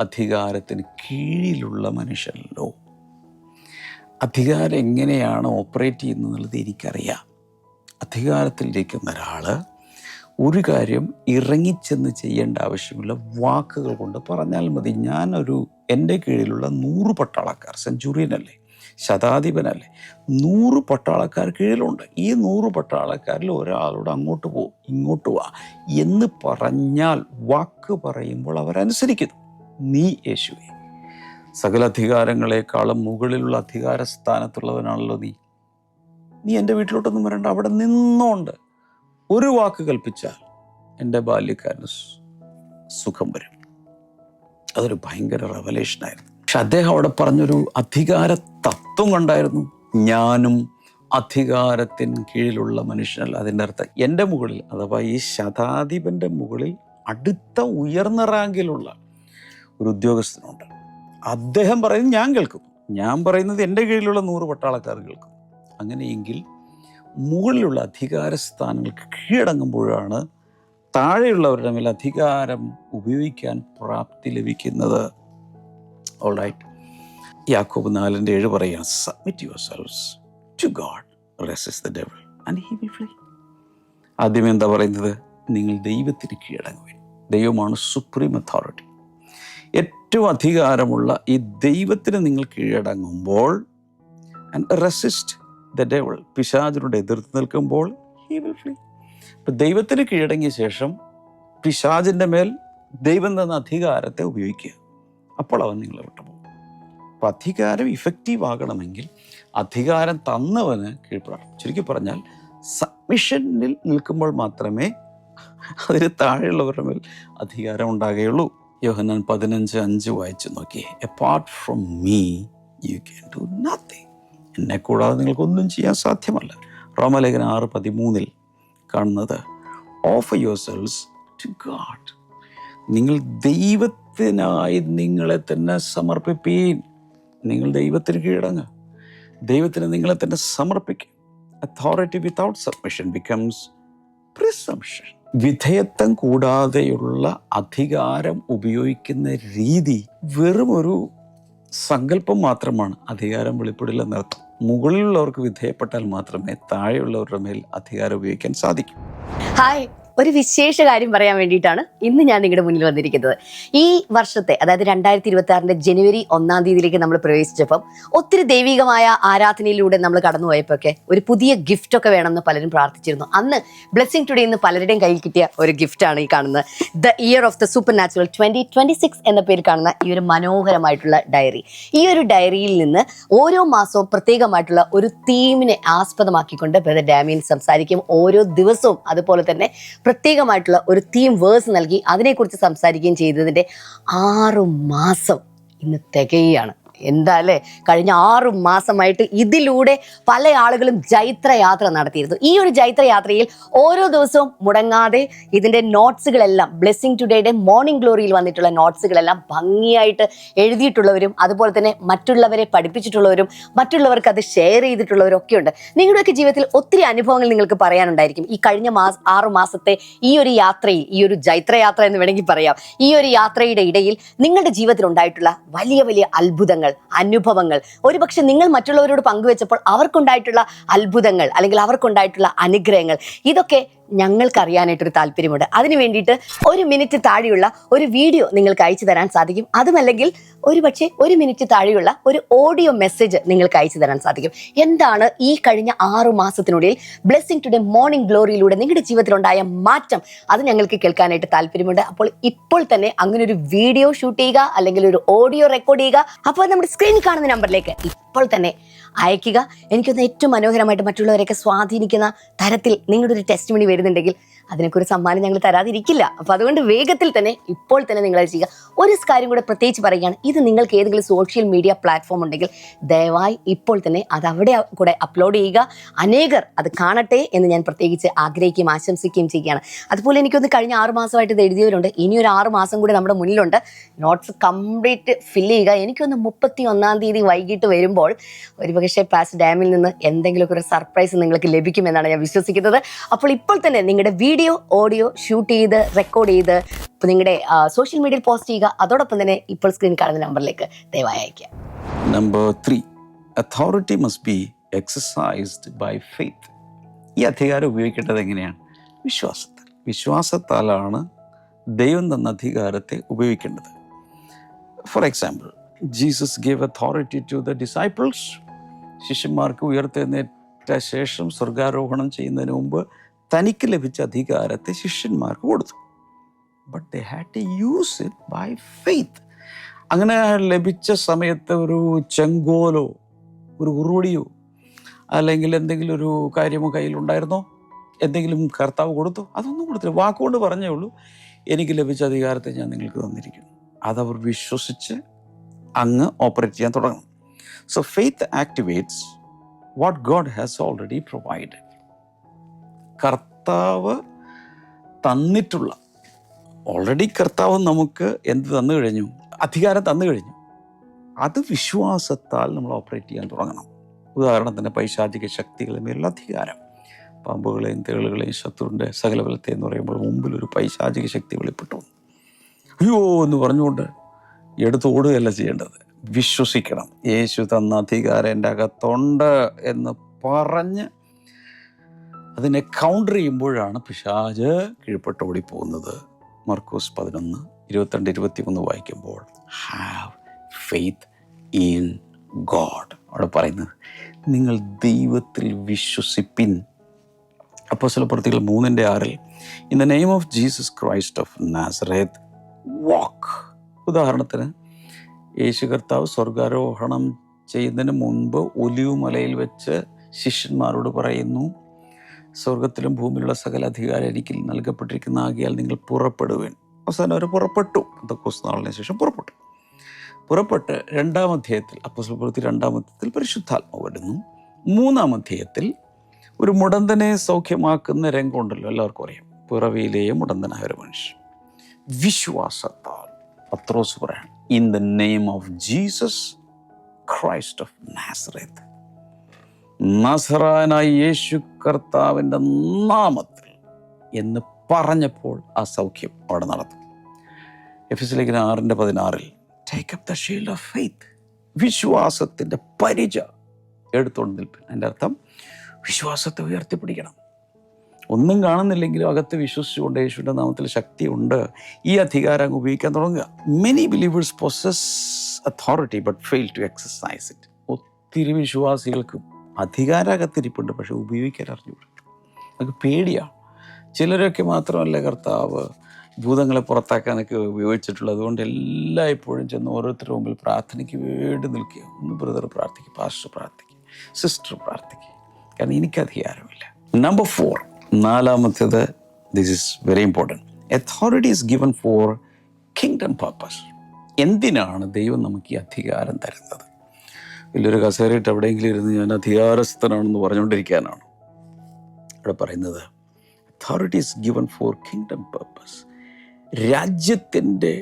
അധികാരത്തിന് കീഴിലുള്ള മനുഷ്യനല്ലോ. അധികാരം എങ്ങനെയാണ് ഓപ്പറേറ്റ് ചെയ്യുന്നത് എനിക്കറിയാം. അധികാരത്തിലിരിക്കുന്ന ഒരാൾ ഒരു കാര്യം ഇറങ്ങിച്ചെന്ന് ചെയ്യേണ്ട ആവശ്യമില്ല, വാക്കുകൾ കൊണ്ട് പറഞ്ഞാൽ മതി. എൻ്റെ കീഴിലുള്ള 100 പട്ടാളക്കാർ, സെഞ്ചുറിയനല്ലേ, ശതാധിപനല്ലേ, 100 പട്ടാളക്കാർ കീഴിലുണ്ട്. ഈ 100 പട്ടാളക്കാരിൽ ഒരാളോട് അങ്ങോട്ട് പോ, ഇങ്ങോട്ട് വാ എന്ന് പറഞ്ഞാൽ, വാക്ക് പറയുമ്പോൾ അവരനുസരിക്കുന്നു. നീ യേശുവേ, സകല അധികാരങ്ങളെക്കാളും മുകളിലുള്ള അധികാര സ്ഥാനത്തുള്ളവനാണല്ലോ നീ എൻ്റെ വീട്ടിലോട്ടൊന്നും വരണ്ട, അവിടെ നിന്നോണ്ട് ഒരു വാക്ക് കൽപ്പിച്ചാൽ എൻ്റെ ബാല്യക്കാരന് സുഖം വരും. അതൊരു ഭയങ്കര റെവലേഷനായിരുന്നു. പക്ഷെ അദ്ദേഹം അവിടെ പറഞ്ഞൊരു അധികാര തത്വം കണ്ടായിരുന്നു. ഞാനും അധികാരത്തിന് കീഴിലുള്ള മനുഷ്യനല്ല. അതിൻ്റെ അർത്ഥം എൻ്റെ മുകളിൽ, അഥവാ ഈ ശതാധിപൻ്റെ മുകളിൽ അടുത്ത ഉയർന്ന റാങ്കിലുള്ള ഒരു ഉദ്യോഗസ്ഥനുണ്ട്. അദ്ദേഹം പറയുന്നത് ഞാൻ കേൾക്കും, ഞാൻ പറയുന്നത് എൻ്റെ കീഴിലുള്ള 100 പട്ടാളക്കാർ കേൾക്കും. അങ്ങനെയെങ്കിൽ മുകളിലുള്ള അധികാര സ്ഥാനങ്ങൾക്ക് കീഴടങ്ങുമ്പോഴാണ് താഴെയുള്ളവരുടെ മേൽ അധികാരം ഉപയോഗിക്കാൻ പ്രാപ്തി ലഭിക്കുന്നത്. ഓൾറൈറ്റ്, യാക്കോബ് 4:7 പറയുകയാണ്, submit yourselves to God, resist the devil and he will flee. ആദ്യമേ എന്താ പറയുന്നത്? നിങ്ങൾ ദൈവത്തിന് കീഴടങ്ങുവിൻ. ദൈവമാണ് സുപ്രീം അതോറിറ്റി. ഏറ്റവും അധികാരമുള്ള ഈ ദൈവത്തിന് നിങ്ങൾ കീഴടങ്ങുമ്പോൾ, ആൻഡ് റെസിസ്റ്റ് ദ ഡെവിൾ, പിശാചിനോട് എതിർത്ത് നിൽക്കുമ്പോൾ, ഹി വിൽ ഫ്ലീ. ഇപ്പം ദൈവത്തിന് കീഴടങ്ങിയ ശേഷം പിശാചിൻ്റെ മേൽ ദൈവം തന്ന അധികാരത്തെ ഉപയോഗിക്കുക. അപ്പോൾ അവൻ നിങ്ങളെ വിട്ടുപോകും. അപ്പം അധികാരം ഇഫക്റ്റീവ് ആകണമെങ്കിൽ അധികാരം തന്നവന് കീഴ്പ്പെടണം. ചുരുക്കി പറഞ്ഞാൽ സബ്മിഷനിൽ നിൽക്കുമ്പോൾ മാത്രമേ അതിന് താഴെയുള്ളവരുടെ മേൽ അധികാരം ഉണ്ടാകുകയുള്ളൂ. യോഹന്നാൻ 15:5 വായിച്ചു നോക്കിയേ. Apart from me you can do nothing. എന്നെ കൂടാതെ നിങ്ങൾക്കൊന്നും ചെയ്യാൻ സാധ്യമല്ല. റോമലേഖനം 6:13 കാണുന്നത്, ഓഫർ യുവർസെൽവ്സ് ടു ഗോഡ്. നിങ്ങൾ ദൈവത്തിനായി നിങ്ങളെ തന്നെ സമർപ്പിപ്പീൻ. നിങ്ങൾ ദൈവത്തിന് കീഴടങ്ങുക, ദൈവത്തിന് നിങ്ങളെ തന്നെ സമർപ്പിക്കുക. Authority without submission becomes presumption. വിധേയത്വം കൂടാതെയുള്ള അധികാരം ഉപയോഗിക്കുന്ന രീതി വെറും ഒരു സങ്കല്പം മാത്രമാണ്. അധികാരം വെളിപ്പെടില്ലെന്നർത്ഥം. മുകളിലുള്ളവർക്ക് വിധേയപ്പെട്ടാൽ മാത്രമേ താഴെയുള്ളവരുടെ മേൽ അധികാരം ഉപയോഗിക്കാൻ സാധിക്കൂ. ഹായ്, ഒരു വിശേഷ കാര്യം പറയാൻ വേണ്ടിയിട്ടാണ് ഇന്ന് ഞാൻ നിങ്ങളുടെ മുന്നിൽ വന്നിരിക്കുന്നത്. ഈ വർഷത്തെ, അതായത് 2026 ജനുവരി 1 തീയതിയിലേക്ക് നമ്മൾ പ്രവേശിച്ചപ്പം ഒത്തിരി ദൈവികമായ ആരാധനയിലൂടെ നമ്മൾ കടന്നുപോയപ്പോഴൊക്കെ ഒരു പുതിയ ഗിഫ്റ്റൊക്കെ വേണമെന്ന് പലരും പ്രാർത്ഥിച്ചിരുന്നു. അന്ന് ബ്ലെസ്സിങ് ടുഡേ എന്ന് പലരുടെയും കയ്യിൽ കിട്ടിയ ഒരു ഗിഫ്റ്റാണ് ഈ കാണുന്നത്. The year of the super natural 2026 എന്ന പേര് കാണുന്ന ഈ ഒരു മനോഹരമായിട്ടുള്ള ഡയറി. ഈ ഒരു ഡയറിയിൽ നിന്ന് ഓരോ മാസവും പ്രത്യേകമായിട്ടുള്ള ഒരു തീമിനെ ആസ്പദമാക്കിക്കൊണ്ട് ബ്രദർ ഡാമിയൻ സംസാരിക്കും. ഓരോ ദിവസവും അതുപോലെ തന്നെ പ്രത്യേകമായിട്ടുള്ള ഒരു തീം വേഴ്സ് നൽകി അതിനെക്കുറിച്ച് സംസാരിക്കുകയും ചെയ്തതിൻ്റെ 6 മാസം ഇന്ന് തികയാണ്. എന്താ അല്ലേ, കഴിഞ്ഞ 6 മാസമായിട്ട് ഇതിലൂടെ പല ആളുകളും ജൈത്രയാത്ര നടത്തിയിരുന്നു. ഈ ഒരു ജൈത്രയാത്രയിൽ ഓരോ ദിവസവും മുടങ്ങാതെ ഇതിൻ്റെ നോട്ട്സുകളെല്ലാം, ബ്ലെസ്സിങ് ടുഡേയുടെ മോർണിംഗ് ഗ്ലോറിയിൽ വന്നിട്ടുള്ള നോട്ട്സുകളെല്ലാം ഭംഗിയായിട്ട് എഴുതിയിട്ടുള്ളവരും അതുപോലെ തന്നെ മറ്റുള്ളവരെ പഠിപ്പിച്ചിട്ടുള്ളവരും മറ്റുള്ളവർക്ക് അത് ഷെയർ ചെയ്തിട്ടുള്ളവരും ഒക്കെ ഉണ്ട്. നിങ്ങളുടെയൊക്കെ ജീവിതത്തിൽ ഒത്തിരി അനുഭവങ്ങൾ നിങ്ങൾക്ക് പറയാനുണ്ടായിരിക്കും. ഈ കഴിഞ്ഞ 6 മാസത്തെ ഈ ഒരു യാത്രയിൽ, ഈ ഒരു ജൈത്രയാത്ര എന്ന് വേണമെങ്കിൽ പറയാം, ഈ ഒരു യാത്രയുടെ ഇടയിൽ നിങ്ങളുടെ ജീവിതത്തിൽ ഉണ്ടായിട്ടുള്ള വലിയ വലിയ അത്ഭുതങ്ങൾ, അനുഭവങ്ങൾ, ഒരുപക്ഷെ നിങ്ങൾ മറ്റുള്ളവരോട് പങ്കുവെച്ചപ്പോൾ അവർക്കുണ്ടായിട്ടുള്ള അത്ഭുതങ്ങൾ അല്ലെങ്കിൽ അവർക്കുണ്ടായിട്ടുള്ള അനുഗ്രഹങ്ങൾ, ഇതൊക്കെ ഞങ്ങൾക്ക് അറിയാനായിട്ടൊരു താല്പര്യമുണ്ട്. അതിന് വേണ്ടിയിട്ട് 1 മിനിറ്റ് താഴെയുള്ള ഒരു വീഡിയോ നിങ്ങൾക്ക് അയച്ചു തരാൻ സാധിക്കും. അതുമല്ലെങ്കിൽ ഒരുപക്ഷെ 1 മിനിറ്റ് താഴെയുള്ള ഒരു ഓഡിയോ മെസ്സേജ് നിങ്ങൾക്ക് അയച്ചു തരാൻ സാധിക്കും. എന്താണ് ഈ കഴിഞ്ഞ 6 മാസത്തിനുള്ളിൽ ബ്ലെസ്സിങ് ടുഡേ മോർണിംഗ് ഗ്ലോറിയിലൂടെ നിങ്ങളുടെ ജീവിതത്തിലുണ്ടായ മാറ്റം, അത് ഞങ്ങൾക്ക് കേൾക്കാനായിട്ട് താല്പര്യമുണ്ട്. അപ്പോൾ ഇപ്പോൾ തന്നെ അങ്ങനെ ഒരു വീഡിയോ ഷൂട്ട് ചെയ്യുക അല്ലെങ്കിൽ ഒരു ഓഡിയോ റെക്കോർഡ് ചെയ്യുക. അപ്പോൾ നമ്മുടെ സ്ക്രീനിൽ കാണുന്ന നമ്പറിലേക്ക് ഇപ്പോൾ തന്നെ അയക്കുക. എനിക്കൊന്ന് ഏറ്റവും മനോഹരമായിട്ട് മറ്റുള്ളവരെയൊക്കെ സ്വാധീനിക്കുന്ന തരത്തിൽ നിങ്ങളുടെ ഒരു ടെസ്റ്റിമണി വരുന്നുണ്ടെങ്കിൽ അതിനൊരു സമ്മാനം ഞങ്ങൾ തരാതിരിക്കില്ല. അപ്പോൾ അതുകൊണ്ട് വേഗത്തിൽ തന്നെ ഇപ്പോൾ തന്നെ നിങ്ങളത് ചെയ്യുക. ഒരു കാര്യം കൂടെ പ്രത്യേകിച്ച് പറയുകയാണ്, ഇത് നിങ്ങൾക്ക് ഏതെങ്കിലും സോഷ്യൽ മീഡിയ പ്ലാറ്റ്ഫോം ഉണ്ടെങ്കിൽ ദയവായി ഇപ്പോൾ തന്നെ അത് അവിടെ കൂടെ അപ്ലോഡ് ചെയ്യുക. അനേകർ അത് കാണട്ടെ എന്ന് ഞാൻ പ്രത്യേകിച്ച് ആഗ്രഹിക്കുകയും ആശംസിക്കുകയും ചെയ്യുകയാണ്. അതുപോലെ എനിക്കൊന്ന് കഴിഞ്ഞ 6 മാസമായിട്ട് ഇത് എഴുതിയവരുണ്ട്. ഇനിയൊരു 6 മാസം കൂടി നമ്മുടെ മുന്നിലുണ്ട്. നോട്ട്സ് കംപ്ലീറ്റ് ഫില്ല് ചെയ്യുക. എനിക്കൊന്ന് 31 തീയതി വൈകിട്ട് വരുമ്പോൾ ഒരുപക്ഷെ പാസ്റ്റർ ഡാമിൽ നിന്ന് എന്തെങ്കിലുമൊക്കെ ഒരു സർപ്രൈസ് നിങ്ങൾക്ക് ലഭിക്കുമെന്നാണ് ഞാൻ വിശ്വസിക്കുന്നത്. അപ്പോൾ ഇപ്പോൾ തന്നെ നിങ്ങളുടെ വീഡിയോ ഓഡിയോ ഷൂട്ട് ചെയ്ത് റെക്കോർഡ് ചെയ്ത് നിങ്ങളുടെ സോഷ്യൽ മീഡിയയിൽ പോസ്റ്റ് ചെയ്യുക. അതോടൊപ്പം തന്നെ ഇപ്പോൾ സ്ക്രീൻ കാണുന്ന നമ്പറിലേക്ക് ദയവായി അയക്കുക. Number 3, authority must be exercised by faith. ഈ അധികാരം ഉപയോഗിക്കേണ്ടത് എങ്ങനെയാണ്? വിശ്വാസത്താൽ. വിശ്വാസത്താലാണ് ദൈവം തന്ന അധികാരത്തെ ഉപയോഗിക്കേണ്ടത്. For example, Jesus gave authority to the disciples. ശിഷ്യന്മാർക്ക് ഉയർത്തെഴുന്നേറ്റ ശേഷം സ്വർഗാരോഹണം ചെയ്യുന്നതിന് മുമ്പ് തനിക്ക് ലഭിച്ച അധികാരത്തെ ശിഷ്യന്മാർക്ക് കൊടുത്തു. But they had to use it by faith. അങ്ങനെ ലഭിച്ച സമയത്ത് ഒരു ചെങ്കോലോ ഒരു ഉറുവടിയോ അല്ലെങ്കിൽ എന്തെങ്കിലും ഒരു കാര്യമോ കയ്യിലുണ്ടായിരുന്നോ? എന്തെങ്കിലും കർത്താവ് കൊടുത്തു? അതൊന്നും കൊടുത്തില്ല. വാക്കുകൊണ്ട് പറഞ്ഞേ ഉള്ളൂ, എനിക്ക് ലഭിച്ച അധികാരത്തെ ഞാൻ നിങ്ങൾക്ക് തന്നിരിക്കുന്നു. അതവർ വിശ്വസിച്ച് അങ്ങ് ഓപ്പറേറ്റ് ചെയ്യാൻ തുടങ്ങണം. So faith activates what God has already provided. കർത്താവ് തന്നിട്ടുള്ള, ഓൾറെഡി കർത്താവ് നമുക്ക് എന്ത് തന്നു കഴിഞ്ഞു? അധികാരം തന്നു കഴിഞ്ഞു. അത് വിശ്വാസത്താൽ നമ്മൾ ഓപ്പറേറ്റ് ചെയ്യാൻ തുടങ്ങണം. ഉദാഹരണത്തിന് പൈശാചിക ശക്തികളുടെ മേലുള്ള അധികാരം, പാമ്പുകളെയും തേളുകളെയും ശത്രുവിൻ്റെ സകല ബലത്തെ എന്ന് പറയുമ്പോൾ മുമ്പിൽ ഒരു പൈശാചിക ശക്തി വെളിപ്പെട്ടു. അയ്യോ എന്ന് പറഞ്ഞുകൊണ്ട് എടുത്ത് ഓടുകയല്ല ചെയ്യേണ്ടത്. വിശ്വസിക്കണം, യേശു തന്ന അധികാരം എൻ്റെ അകത്തുണ്ട് എന്ന് പറഞ്ഞ് അതിനെ കൗണ്ടർ ചെയ്യുമ്പോഴാണ് പിശാച് കീഴ്പ്പെട്ട് ഓടിപ്പോകുന്നത്. മർക്കോസ് 11:22-23 വായിക്കുമ്പോൾ ഹാവ് ഫെയ്ത്ത് ഇൻ ഗോഡ്. അവിടെ പറയുന്നത് നിങ്ങൾ ദൈവത്തിൽ വിശ്വസിപ്പിൻ. അപ്പോസ്തലപ്രവൃത്തികൾ 3:6 in the name of Jesus Christ of Nazareth walk. ഉദാഹരണത്തിന് യേശു കർത്താവ് സ്വർഗാരോഹണം ചെയ്യുന്നതിന് മുൻപ് ഒലിവ് മലയിൽ വെച്ച് ശിഷ്യന്മാരോട് പറയുന്നു, സ്വർഗത്തിലും ഭൂമിയിലുള്ള സകല അധികാരം എനിക്ക് നൽകപ്പെട്ടിരിക്കുന്ന ആകിയാൽ നിങ്ങൾ പുറപ്പെടുവേൻ. അവസാനം അവർ പുറപ്പെട്ടു. പെന്തക്കോസ്ത് നാളിന് ശേഷം പുറപ്പെട്ട് 2-ാം അധ്യായത്തിൽ, അപ്പോസ്തലപ്രവൃത്തി 2-ാം അധ്യായത്തിൽ പരിശുദ്ധാത്മാവ് വരുന്നു. 3-ാം അധ്യായത്തിൽ ഒരു മുടന്തനെ സൗഖ്യമാക്കുന്ന രംഗമുണ്ടല്ലോ, എല്ലാവർക്കും അറിയാം. പിറവിയിലെയും മുടന്തനായ ഒരു മനുഷ്യൻ വിശ്വാസത്താൽ പത്രോസ് പറയാണ്, in the name of Jesus Christ of Nazareth, നസറായനായ യേശു കർത്താവിൻ്റെ നാമത്തിൽ എന്ന് പറഞ്ഞപ്പോൾ ആ സൗഖ്യം അവിടെ നടന്നു. എഫെസ്യർ 6:16 take up the shield of faith, വിശ്വാസത്തിൻ്റെ പരിച എടുത്തുകൊണ്ട് നിൽപ്പൻ. അതിൻ്റെ അർത്ഥം വിശ്വാസത്തെ ഉയർത്തിപ്പിടിക്കണം. ഒന്നും കാണുന്നില്ലെങ്കിലും അകത്ത് വിശ്വസിച്ചുകൊണ്ട് യേശുവിൻ്റെ നാമത്തിൽ ശക്തിയുണ്ട്, ഈ അധികാരം ഉപയോഗിക്കാൻ തുടങ്ങുക. Many believers possess authority but fail to exercise it. ഒത്തിരി വിശ്വാസികൾക്കും അധികാരകത്തിരിപ്പുണ്ട്, പക്ഷെ ഉപയോഗിക്കാൻ അറിഞ്ഞുകൂടും. നമുക്ക് പേടിയാണ്. ചിലരൊക്കെ മാത്രമല്ല കർത്താവ് ഭൂതങ്ങളെ പുറത്താക്കാനൊക്കെ ഉപയോഗിച്ചിട്ടുള്ളത്. അതുകൊണ്ട് എല്ലായ്പ്പോഴും ചെന്ന് ഓരോരുത്തരുടെ മുമ്പിൽ പ്രാർത്ഥനയ്ക്ക് വേണ്ടി നിൽക്കുക. ഒന്ന് ബ്രദർ പ്രാർത്ഥിക്കുക, പാസ്റ്റർ പ്രാർത്ഥിക്കുക, സിസ്റ്റർ പ്രാർത്ഥിക്കുക, കാരണം എനിക്ക് അധികാരമില്ല. നമ്പർ 4, നാലാമത്തേത്, this is very important. Authority is given for kingdom purpose. എന്തിനാണ് ദൈവം നമുക്ക് ഈ അധികാരം തരുന്നത്? വലിയൊരു കസേരയിട്ട് എവിടെയെങ്കിലും ഇരുന്ന് ഞാൻ അധികാരസ്ഥനാണെന്ന് പറഞ്ഞുകൊണ്ടിരിക്കാനാണ് ഇവിടെ പറയുന്നത്. Authority is given for kingdom purpose. രാജ്യത്തിൻ്റെ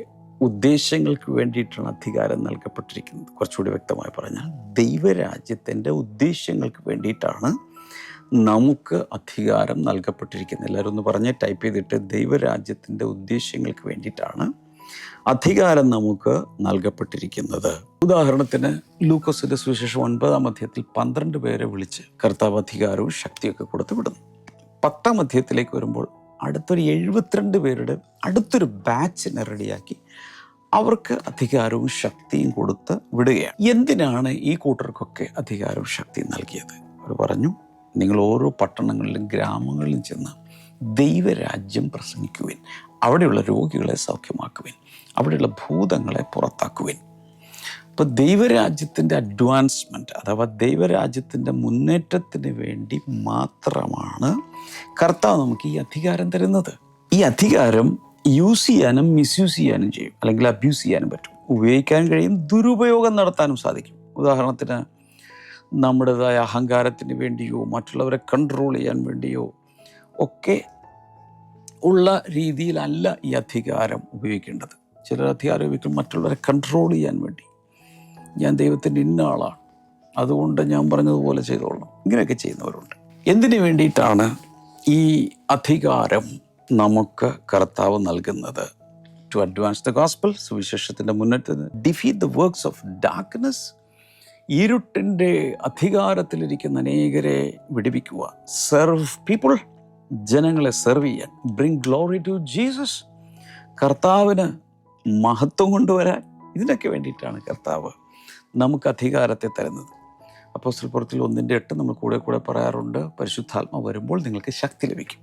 ഉദ്ദേശങ്ങൾക്ക് വേണ്ടിയിട്ടാണ് അധികാരം നൽകപ്പെട്ടിരിക്കുന്നത്. കുറച്ചുകൂടി വ്യക്തമായി പറഞ്ഞാൽ ദൈവരാജ്യത്തിൻ്റെ ഉദ്ദേശങ്ങൾക്ക് വേണ്ടിയിട്ടാണ് നമുക്ക് അധികാരം നൽകപ്പെട്ടിരിക്കുന്നത്. എല്ലാവരും ഒന്ന് പറഞ്ഞ് ടൈപ്പ് ചെയ്തിട്ട്, ദൈവരാജ്യത്തിൻ്റെ ഉദ്ദേശ്യങ്ങൾക്ക് വേണ്ടിയിട്ടാണ് അധികാരം നമുക്ക് നൽകപ്പെട്ടിരിക്കുന്നത്. ഉദാഹരണത്തിന് ലൂക്കോസിന്റെ സുവിശേഷം 9-ാം അധ്യായത്തിൽ 12 പേരെ വിളിച്ച് കർത്താവ് അധികാരവും ശക്തിയൊക്കെ കൊടുത്ത് വിടുന്നു. 10-ാം അധ്യായത്തിലേക്ക് വരുമ്പോൾ അടുത്തൊരു 72 പേരുടെ അടുത്തൊരു ബാച്ചിനെ റെഡിയാക്കി അവർക്ക് അധികാരവും ശക്തിയും കൊടുത്ത് വിടുകയാണ്. എന്തിനാണ് ഈ കൂട്ടർക്കൊക്കെ അധികാരവും ശക്തിയും നൽകിയത്? അവർ പറഞ്ഞു, നിങ്ങൾ ഓരോ പട്ടണങ്ങളിലും ഗ്രാമങ്ങളിലും ചെന്ന് ദൈവരാജ്യം പ്രസംഗിക്കുവിൻ, അവിടെയുള്ള രോഗികളെ സൗഖ്യമാക്കുവിൻ, അവിടെയുള്ള ഭൂതങ്ങളെ പുറത്താക്കുവിൻ. അപ്പോൾ ദൈവരാജ്യത്തിൻ്റെ അഡ്വാൻസ്മെൻറ്റ് അഥവാ ദൈവരാജ്യത്തിൻ്റെ മുന്നേറ്റത്തിന് വേണ്ടി മാത്രമാണ് കർത്താവ് നമുക്ക് ഈ അധികാരം തരുന്നത്. ഈ അധികാരം യൂസ് ചെയ്യാനും മിസ്യൂസ് ചെയ്യാനും ചെയ്യും, അല്ലെങ്കിൽ അബ്യൂസ് ചെയ്യാനും പറ്റും. ഉപയോഗിക്കാൻ കഴിയും, ദുരുപയോഗം നടത്താനും സാധിക്കും. ഉദാഹരണത്തിന് നമ്മുടേതായ അഹങ്കാരത്തിന് വേണ്ടിയോ മറ്റുള്ളവരെ കൺട്രോൾ ചെയ്യാൻ വേണ്ടിയോ ഒക്കെ ഉള്ള രീതിയിലല്ല ഈ അധികാരം ഉപയോഗിക്കേണ്ടത്. ചിലർ അധികാരം ഉപയോഗിക്കും മറ്റുള്ളവരെ കൺട്രോൾ ചെയ്യാൻ വേണ്ടി. ഞാൻ ദൈവത്തിൻ്റെ ഇന്ന ആളാണ്, അതുകൊണ്ട് ഞാൻ പറഞ്ഞതുപോലെ ചെയ്തോളണം, ഇങ്ങനെയൊക്കെ ചെയ്യുന്നവരുണ്ട്. എന്തിനു വേണ്ടിയിട്ടാണ് ഈ അധികാരം നമുക്ക് കർത്താവ് നൽകുന്നത്? ടു അഡ്വാൻസ് ദ ഗോസ്പൽ, സുവിശേഷത്തിൻ്റെ മുന്നേറ്റത്തിന്, defeat the works of darkness, ഇരുട്ടിൻ്റെ അധികാരത്തിലിരിക്കുന്ന അനേകരെ വിടുവിക്കുക, സെർവ് പീപ്പിൾ, ജനങ്ങളെ സെർവ് ചെയ്യാൻ, ബ്രിങ് ഗ്ലോറി ടു ജീസസ്, കർത്താവിന് മഹത്വം കൊണ്ടുവരാൻ. ഇതിനൊക്കെ വേണ്ടിയിട്ടാണ് കർത്താവ് നമുക്ക് അധികാരത്തെ തരുന്നത്. അപ്പോസ്തലപ്രവൃത്തിയിൽ 1:8 നമ്മൾ കൂടെ പറയാറുണ്ട്, പരിശുദ്ധാത്മ വരുമ്പോൾ നിങ്ങൾക്ക് ശക്തി ലഭിക്കും.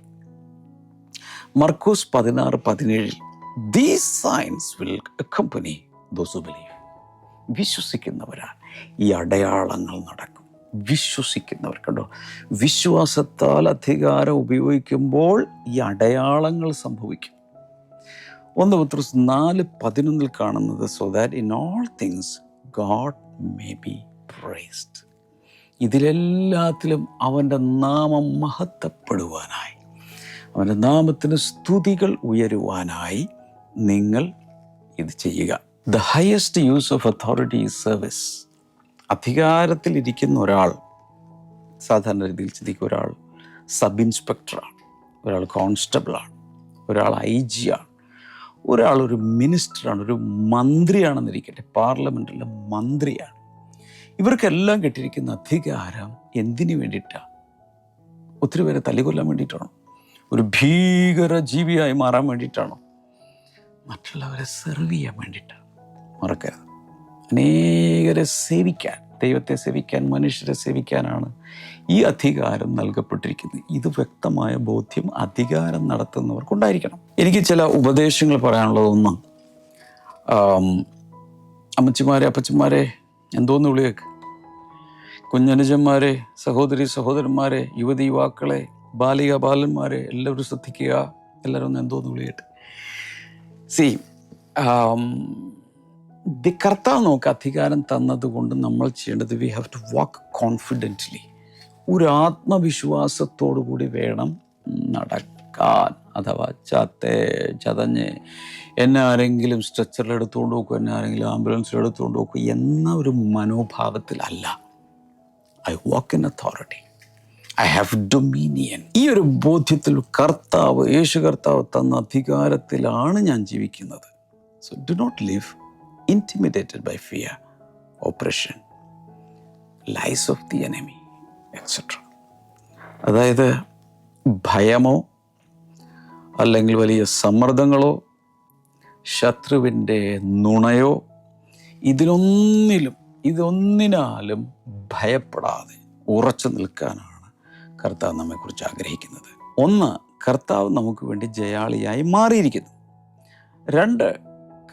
Markose 16:17 these signs will accompany those who believe. വിശ്വസിക്കുന്നവരാണ് ഈ അടയാളങ്ങൾ നടക്കും. വിശ്വസിക്കുന്നവർ, കണ്ടോ, വിശ്വാസത്താൽ അധികാരം ഉപയോഗിക്കുമ്പോൾ ഈ അടയാളങ്ങൾ സംഭവിക്കും. 1 പത്രോസ് 4:11 കാണുന്നത്, so that in all things God may be praised. ഇതിലെല്ലാത്തിലും അവൻ്റെ നാമം മഹത്വപ്പെടുവാനായി, അവൻ്റെ നാമത്തിന് സ്തുതികൾ ഉയരുവാനായി നിങ്ങൾ ഇത് ചെയ്യുക. The highest use of authority is service. അധികാരത്തിലിരിക്കുന്ന ഒരാൾ, സാധാരണ രീതിയിൽ ചിന്തിക്കുക, ഒരാൾ സബ് ഇൻസ്പെക്ടറാണ്, ഒരാൾ കോൺസ്റ്റബിളാണ്, ഒരാൾ IG ആണ്, ഒരാൾ ഒരു മിനിസ്റ്ററാണ്, ഒരു മന്ത്രിയാണെന്നിരിക്കട്ടെ, പാർലമെൻറ്റിലെ മന്ത്രിയാണ്. ഇവർക്കെല്ലാം കിട്ടിയിരിക്കുന്ന അധികാരം എന്തിനു വേണ്ടിയിട്ടാണ്? ഒത്തിരി പേരെ തല്ലിക്കൊല്ലാൻ വേണ്ടിയിട്ടാണോ? ഒരു ഭീകര ജീവിയായി മാറാൻ വേണ്ടിയിട്ടാണോ? മറ്റുള്ളവരെ സെർവ് ചെയ്യാൻ വേണ്ടിയിട്ടാണ്. മറക്കരുത്, അനേകരെ സേവിക്കാൻ, ദൈവത്തെ സേവിക്കാൻ, മനുഷ്യരെ സേവിക്കാനാണ് ഈ അധികാരം നൽകപ്പെട്ടിരിക്കുന്നത്. ഇത് വ്യക്തമായ ബോധ്യം അധികാരം നടത്തുന്നവർക്കുണ്ടായിരിക്കണം. എനിക്ക് ചില ഉപദേശങ്ങൾ പറയാനുള്ളതൊന്നും, അമ്മച്ചിമാരെ, അപ്പച്ചന്മാരെ, എന്തോന്ന് വിളിയേക്ക്, കുഞ്ഞനുജന്മാരെ, സഹോദരി സഹോദരന്മാരെ, യുവതി യുവാക്കളെ, ബാലിക ബാലന്മാരെ, എല്ലാവരും ശ്രദ്ധിക്കുക. എല്ലാവരും ഒന്ന് എന്തോന്ന് വിളിയട്ടെ. കർത്താവ് നമുക്ക് അധികാരം തന്നതുകൊണ്ട് നമ്മൾ ചെയ്യേണ്ടത്, we have to walk confidently. ഒരു ആത്മവിശ്വാസത്തോടു കൂടി വേണം നടക്കാൻ. അഥവാ ചതഞ്ഞ് എന്നെ ആരെങ്കിലും സ്ട്രെച്ചറിൽ എടുത്തുകൊണ്ട് പോകും, എന്നെ ആരെങ്കിലും ആംബുലൻസിൽ എടുത്തുകൊണ്ട് പോകും എന്ന ഒരു മനോഭാവത്തിലല്ല. I walk in authority, I have dominion. ഈ ഒരു ബോധ്യത്തിൽ യേശു കർത്താവ് തന്ന അധികാരത്തിലാണ് ഞാൻ ജീവിക്കുന്നത്. So do not live intimidated by fear, oppression, lies of the enemy, etc. അതായത് ഭയമോ അല്ലെങ്കിൽ വലിയ സമ്മർദ്ദങ്ങളോ ശത്രുവിൻ്റെ നുണയോ ഇതൊന്നിനാലും ഭയപ്പെടാതെ ഉറച്ചു നിൽക്കാനാണ് കർത്താവ് നമ്മെക്കുറിച്ച് ആഗ്രഹിക്കുന്നത്. ഒന്ന്, കർത്താവ് നമുക്ക് വേണ്ടി ജയാളിയായി മാറിയിരിക്കുന്നു. രണ്ട്,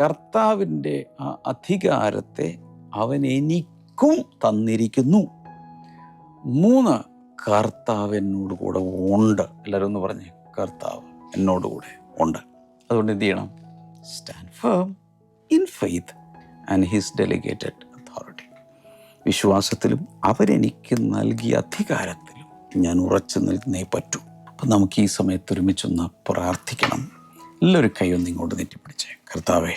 കർത്താവിൻ്റെ ആ അധികാരത്തെ അവൻ എനിക്കും തന്നിരിക്കുന്നു. മൂന്ന്, കർത്താവ് എന്നോട് കൂടെ ഉണ്ട്. എല്ലാവരും ഒന്ന് പറഞ്ഞേ, കർത്താവ് എന്നോട് കൂടെ ഉണ്ട്. അതുകൊണ്ട് എന്ത് ചെയ്യണം? Stand firm in faith and his delegated authority. വിശ്വാസത്തിലും അവരെനിക്ക് നൽകിയ അധികാരത്തിലും ഞാൻ ഉറച്ചു നിൽക്കുന്നേ പറ്റൂ. അപ്പം നമുക്ക് ഈ സമയത്ത് ഒരുമിച്ചൊന്ന് പ്രാർത്ഥിക്കണം. എല്ലാവരും കൈയൊന്ന് ഇങ്ങോട്ട് നെറ്റിപ്പിടിച്ചേ. കർത്താവേ,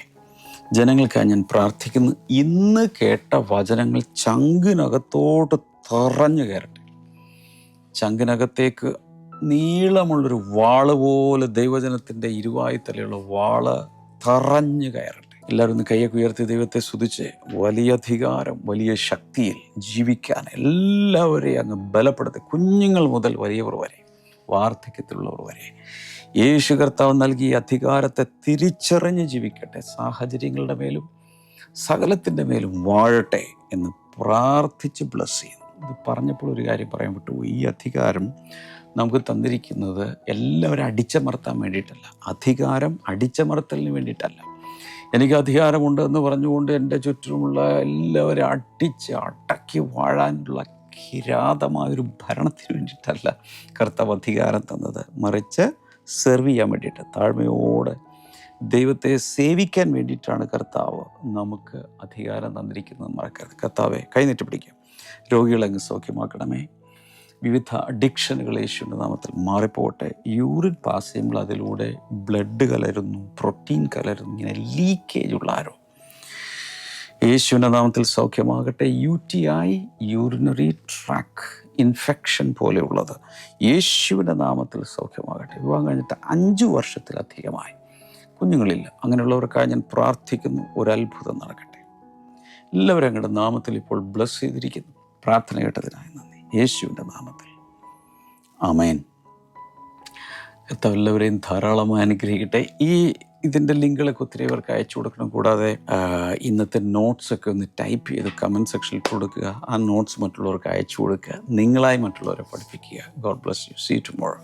ജനങ്ങൾക്കായി ഞാൻ പ്രാർത്ഥിക്കുന്നു. ഇന്ന് കേട്ട വചനങ്ങൾ ചങ്കിനകത്തോട്ട് തറഞ്ഞു കയറട്ടെ. ചങ്കിനകത്തേക്ക് നീളമുള്ളൊരു വാള് പോലെ ദൈവജനത്തിൻ്റെ ഇരുവായുത്തലയുള്ള വാള് തറഞ്ഞു കയറട്ടെ. എല്ലാവരും ഒന്ന് കൈയൊക്കെ ഉയർത്തി ദൈവത്തെ സ്തുതിച്ച് വലിയ അധികാരം, വലിയ ശക്തിയിൽ ജീവിക്കാൻ എല്ലാവരെയും അങ്ങ് ബലപ്പെടുത്തി. കുഞ്ഞുങ്ങൾ മുതൽ വലിയവർ വരെ, വാർദ്ധക്യത്തിലുള്ളവർ വരെ യേശു കർത്താവ് നൽകിയ അധികാരത്തെ തിരിച്ചറിഞ്ഞ് ജീവിക്കട്ടെ. സാഹചര്യങ്ങളുടെ മേലും സകലത്തിൻ്റെ മേലും വാഴട്ടെ എന്ന് പ്രാർത്ഥിച്ച് ബ്ലസ് ചെയ്യുന്നു. ഇത് പറഞ്ഞപ്പോൾ ഒരു കാര്യം പറയാൻ വിട്ടുപോയി. ഈ അധികാരം നമുക്ക് തന്നിരിക്കുന്നത് എല്ലാവരും അടിച്ചമർത്താൻ വേണ്ടിയിട്ടല്ല. അധികാരം അടിച്ചമർത്തലിന് വേണ്ടിയിട്ടല്ല. എനിക്ക് അധികാരമുണ്ട് എന്ന് പറഞ്ഞുകൊണ്ട് എൻ്റെ ചുറ്റുമുള്ള എല്ലാവരും അടക്കി വാഴാനുള്ള കിരാതമായൊരു ഭരണത്തിന് വേണ്ടിയിട്ടല്ല കർത്താവ് അധികാരം തന്നത്. മറിച്ച് സെർവ് ചെയ്യാൻ വേണ്ടിയിട്ട്, താഴ്മയോടെ ദൈവത്തെ സേവിക്കാൻ വേണ്ടിയിട്ടാണ് കർത്താവ് നമുക്ക് അധികാരം തന്നിരിക്കുന്നത്. മറക്കരുത്. കർത്താവെ, കൈനീട്ടി പിടിക്കുക. രോഗികളങ്ങ് സൗഖ്യമാക്കണമേ. വിവിധ അഡിക്ഷനുകൾ യേശുവിൻ്റെ നാമത്തിൽ മാറിപ്പോകട്ടെ. യൂറിൻ പാസ് ചെയ്യുമ്പോൾ അതിലൂടെ ബ്ലഡ് കലരുന്നു, പ്രോട്ടീൻ കലരുന്നു, ഇങ്ങനെ ലീക്കേജ് ഉള്ള ആരോ യേശുവിൻ്റെ നാമത്തിൽ സൗഖ്യമാകട്ടെ. UTI, യൂറിനറി ട്രാക്ക് ഇൻഫെക്ഷൻ പോലെയുള്ളത് യേശുവിൻ്റെ നാമത്തിൽ സൗഖ്യമാകട്ടെ. വിവാഹം കഴിഞ്ഞിട്ട് 5 വർഷത്തിലധികമായി കുഞ്ഞുങ്ങളില്ല. അങ്ങനെയുള്ളവർക്കായി ഞാൻ പ്രാർത്ഥിക്കുന്നു. ഒരത്ഭുതം നടക്കട്ടെ. എല്ലാവരും അങ്ങയുടെ നാമത്തിൽ ഇപ്പോൾ ബ്ലസ് ചെയ്തിരിക്കുന്നു. പ്രാർത്ഥന കേട്ടതിനായി നന്ദി. യേശുവിൻ്റെ നാമത്തിൽ ആമേൻ. കർത്താവ് എല്ലാവരെയും ധാരാളമായി അനുഗ്രഹിക്കട്ടെ. ഇതിൻ്റെ ലിങ്കുകളൊക്കെ ഒത്തിരി പേർക്ക് അയച്ചു കൊടുക്കണം. കൂടാതെ ഇന്നത്തെ നോട്ട്സൊക്കെ ഒന്ന് ടൈപ്പ് ചെയ്ത് കമൻറ്റ് സെക്ഷനിൽ കൊടുക്കുക. ആ നോട്ട്സ് മറ്റുള്ളവർക്ക് അയച്ചു കൊടുക്കുക. നിങ്ങളായി മറ്റുള്ളവരെ പഠിപ്പിക്കുക. God bless you. See you tomorrow.